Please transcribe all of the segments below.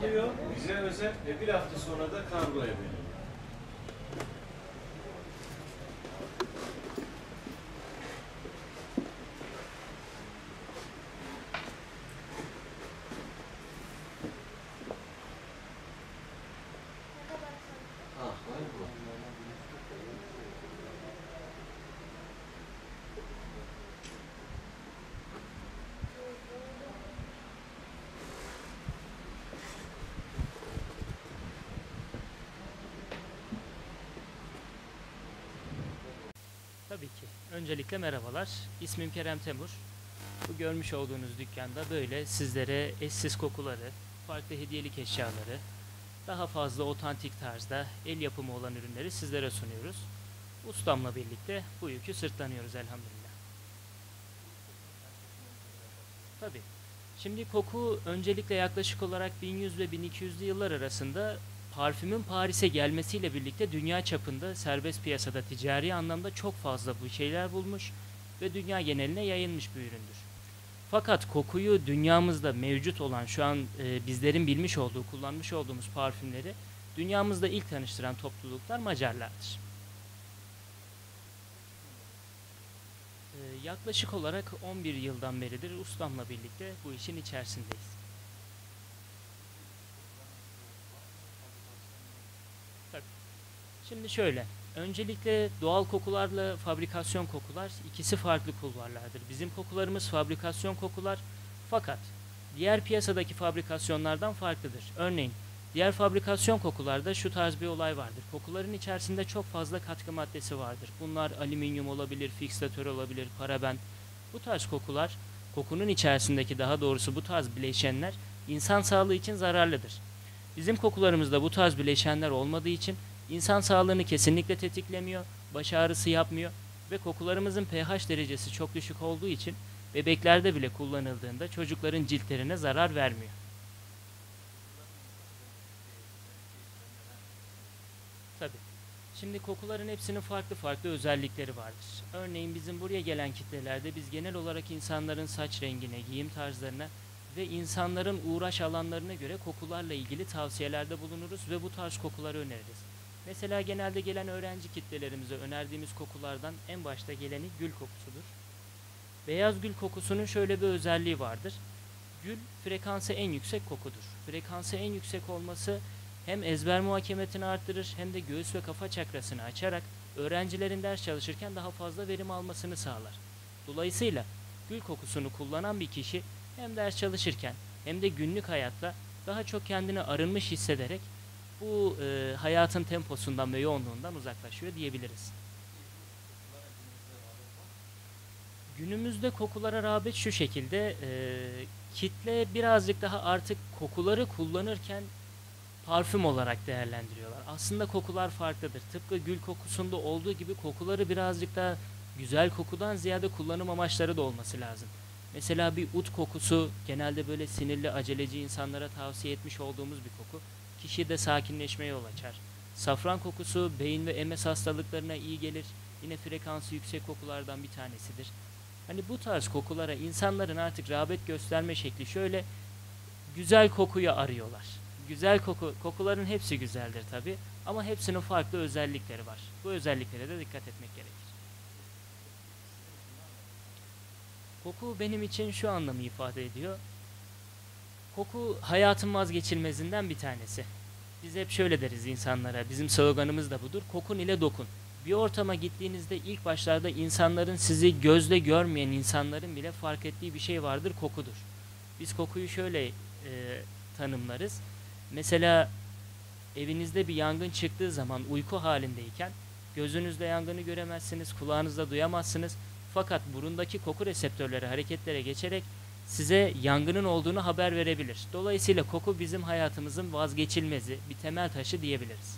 alıyor, bize özel ve bir hafta sonra da kargoya veriyor. Tabii ki. Öncelikle merhabalar. İsmim Kerem Temur. Bu görmüş olduğunuz dükkanda böyle sizlere eşsiz kokuları, farklı hediyelik eşyaları, daha fazla otantik tarzda el yapımı olan ürünleri sizlere sunuyoruz. Ustamla birlikte bu yükü sırtlanıyoruz elhamdülillah. Tabii. Şimdi koku öncelikle yaklaşık olarak 1100 ve 1200'lü yıllar arasında parfümün Paris'e gelmesiyle birlikte dünya çapında serbest piyasada ticari anlamda çok fazla bu şeyler bulmuş ve dünya geneline yayılmış bir üründür. Fakat kokuyu dünyamızda mevcut olan şu an bizlerin bilmiş olduğu, kullanmış olduğumuz parfümleri dünyamızda ilk tanıştıran topluluklar Macarlardır. Yaklaşık olarak 11 yıldan beridir ustamla birlikte bu işin içerisindeyiz. Tabii. Şimdi şöyle, öncelikle doğal kokularla fabrikasyon kokular ikisi farklı kulvarlardır. Bizim kokularımız fabrikasyon kokular fakat diğer piyasadaki fabrikasyonlardan farklıdır. Örneğin diğer fabrikasyon kokularda şu tarz bir olay vardır. Kokuların içerisinde çok fazla katkı maddesi vardır. Bunlar alüminyum olabilir, fikstatör olabilir, paraben. Bu tarz kokular, kokunun içerisindeki daha doğrusu bu tarz bileşenler insan sağlığı için zararlıdır. Bizim kokularımızda bu tarz bileşenler olmadığı için insan sağlığını kesinlikle tetiklemiyor, baş ağrısı yapmıyor ve kokularımızın pH derecesi çok düşük olduğu için bebeklerde bile kullanıldığında çocukların ciltlerine zarar vermiyor. Tabii. Şimdi kokuların hepsinin farklı farklı özellikleri vardır. Örneğin bizim buraya gelen kitlelerde biz genel olarak insanların saç rengine, giyim tarzlarına ve insanların uğraş alanlarına göre kokularla ilgili tavsiyelerde bulunuruz ve bu tarz kokuları öneririz. Mesela genelde gelen öğrenci kitlelerimize önerdiğimiz kokulardan en başta geleni gül kokusudur. Beyaz gül kokusunun şöyle bir özelliği vardır. Gül frekansı en yüksek kokudur. Frekansı en yüksek olması hem ezber muhakemetini arttırır hem de göğüs ve kafa çakrasını açarak öğrencilerin ders çalışırken daha fazla verim almasını sağlar. Dolayısıyla gül kokusunu kullanan bir kişi hem ders çalışırken hem de günlük hayatta daha çok kendini arınmış hissederek bu hayatın temposundan ve yoğunluğundan uzaklaşıyor diyebiliriz. Günümüzde kokulara rağbet şu şekilde, kitle birazcık daha artık kokuları kullanırken parfüm olarak değerlendiriyorlar. Aslında kokular farklıdır. Tıpkı gül kokusunda olduğu gibi kokuları birazcık daha güzel kokudan ziyade kullanım amaçları da olması lazım. Mesela bir ut kokusu genelde böyle sinirli, aceleci insanlara tavsiye etmiş olduğumuz bir koku. Kişide sakinleşmeye yol açar. Safran kokusu beyin ve MS hastalıklarına iyi gelir. Yine frekansı yüksek kokulardan bir tanesidir. Hani bu tarz kokulara insanların artık rağbet gösterme şekli şöyle, güzel kokuyu arıyorlar. Güzel koku, kokuların hepsi güzeldir tabi ama hepsinin farklı özellikleri var. Bu özelliklere de dikkat etmek gerekir. Koku benim için şu anlamı ifade ediyor. Koku hayatın vazgeçilmezinden bir tanesi. Biz hep şöyle deriz insanlara, bizim sloganımız da budur. Kokun ile dokun. Bir ortama gittiğinizde ilk başlarda insanların sizi gözle görmeyen insanların bile fark ettiği bir şey vardır, kokudur. Biz kokuyu şöyle tanımlarız. Mesela evinizde bir yangın çıktığı zaman uyku halindeyken gözünüzle yangını göremezsiniz, kulağınızla duyamazsınız. Fakat burundaki koku reseptörleri hareketlere geçerek size yangının olduğunu haber verebilir. Dolayısıyla koku bizim hayatımızın vazgeçilmezi, bir temel taşı diyebiliriz.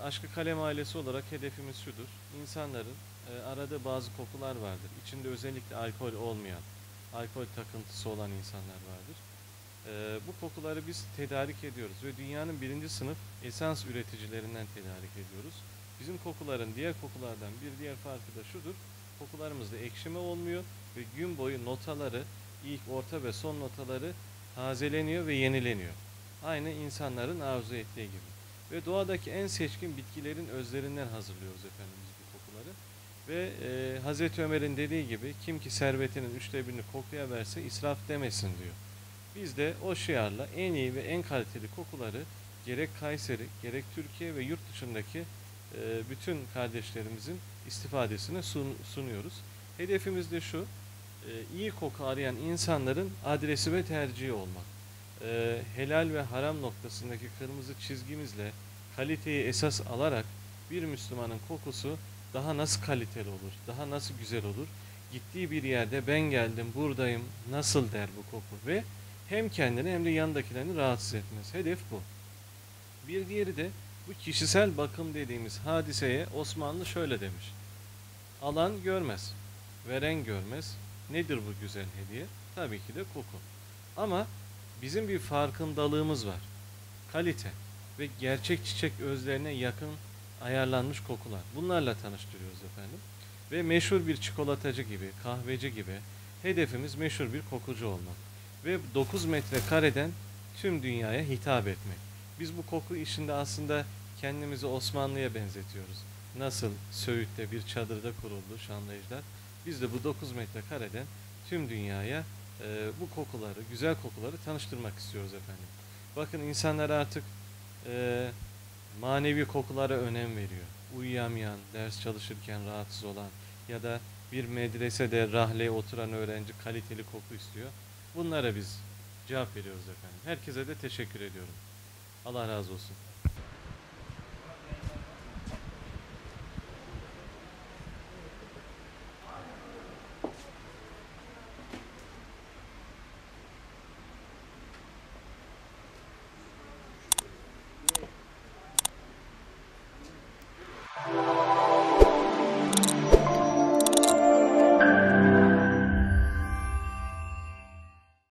Aşkı Kalem ailesi olarak hedefimiz şudur. İnsanların aradığı bazı kokular vardır. İçinde özellikle alkol olmayan, alkol takıntısı olan insanlar vardır. Bu kokuları biz tedarik ediyoruz ve dünyanın birinci sınıf esans üreticilerinden tedarik ediyoruz. Bizim kokuların diğer kokulardan bir diğer farkı da şudur. Kokularımızda ekşime olmuyor ve gün boyu notaları, ilk, orta ve son notaları tazeleniyor ve yenileniyor. Aynı insanların arzu ettiği gibi. Ve doğadaki en seçkin bitkilerin özlerinden hazırlıyoruz efendim biz bu kokuları. Ve Hazreti Ömer'in dediği gibi kim ki servetinin 1/3'ünü kokuya verse israf demesin diyor. Biz de o şiarla en iyi ve en kaliteli kokuları gerek Kayseri gerek Türkiye ve yurt dışındaki bütün kardeşlerimizin istifadesine sunuyoruz. Hedefimiz de şu, iyi koku arayan insanların adresi ve tercihi olmak. Helal ve haram noktasındaki kırmızı çizgimizle kaliteyi esas alarak bir Müslümanın kokusu daha nasıl kaliteli olur, daha nasıl güzel olur? Gittiği bir yerde ben geldim, buradayım, nasıl der bu koku ve hem kendini hem de yandakilerini rahatsız etmez. Hedef bu. Bir diğeri de bu kişisel bakım dediğimiz hadiseye Osmanlı şöyle demiş. Alan görmez, veren görmez. Nedir bu güzel hediye? Tabii ki de koku. Ama bizim bir farkındalığımız var. Kalite ve gerçek çiçek özlerine yakın ayarlanmış kokular. Bunlarla tanıştırıyoruz efendim. Ve meşhur bir çikolatacı gibi, kahveci gibi hedefimiz meşhur bir kokucu olmak. Ve 9 metrekareden tüm dünyaya hitap etmek. Biz bu koku işinde aslında kendimizi Osmanlı'ya benzetiyoruz. Nasıl Söğüt'te bir çadırda kuruldu Şanlıejder. Biz de bu 9 metrekareden tüm dünyaya bu kokuları, güzel kokuları tanıştırmak istiyoruz efendim. Bakın insanlar artık e, manevi kokulara önem veriyor. Uyuyamayan, ders çalışırken rahatsız olan ya da bir medresede rahleye oturan öğrenci kaliteli koku istiyor. Bunlara biz cevap veriyoruz efendim. Herkese de teşekkür ediyorum. Allah razı olsun.